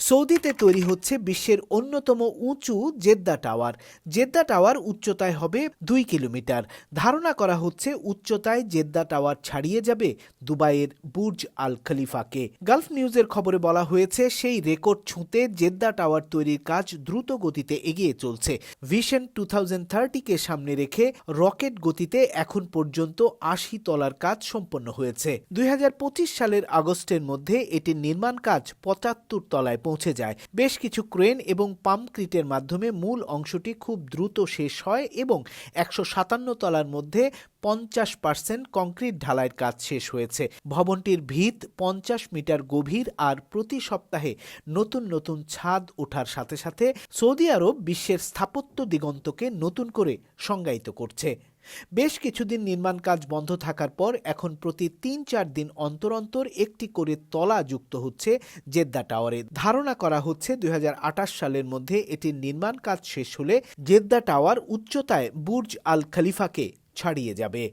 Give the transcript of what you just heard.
সৌদিতে তৈরি হচ্ছে বিশ্বের অন্যতম উঁচু জেদ্দা টাওয়ার। জেদ্দা টাওয়ার উচ্চতায় হবে 2 কিলোমিটার। ধারণা করা হচ্ছে উচ্চতায় জেদ্দা টাওয়ার ছাড়িয়ে যাবে দুবাইয়ের বুর্জ আল খলিফাকে। গালফ নিউজের খবরে বলা হয়েছে, সেই রেকর্ড ছুঁতে জেদ্দা টাওয়ার তৈরির কাজ দ্রুত গতিতে এগিয়ে চলছে। ভিশন 2030-কে সামনে রেখে রকেট গতিতে এখন পর্যন্ত 80 তলার কাজ সম্পন্ন হয়েছে। 2025 সালের আগস্টের মধ্যে এটির নির্মাণ কাজ 75 তলায় পৌঁছে যায়। বেশ কিছু ক্রেন এবং পাম্পক্রিটের মাধ্যমে মূল অংশটি খুব দ্রুত শেষ হয় এবং 157 তলার মধ্যে 50% কংক্রিট ঢালাইয়ের কাজ শেষ হয়েছে। ভবনটির ভিত 50 মিটার গভীর আর প্রতি সপ্তাহে নতুন নতুন ছাদ ওঠার সাথে সাথে সৌদি আরব বিশ্বের স্থাপত্য দিগন্তকে নতুন করে সংজ্ঞায়িত করছে। বেশ কিছুদিন নির্মাণ কাজ বন্ধ থাকার পর এখন প্রতি 3-4 দিন অন্তর অন্তর একটি করে তলা যুক্ত হচ্ছে জেদ্দা টাওয়ারে। ধারণা করা হচ্ছে 2028 সালের মধ্যে এটির নির্মাণ কাজ শেষ হলে জেদ্দা টাওয়ার উচ্চতায় বুর্জ আল খলিফাকে ছাড়িয়ে যাবে।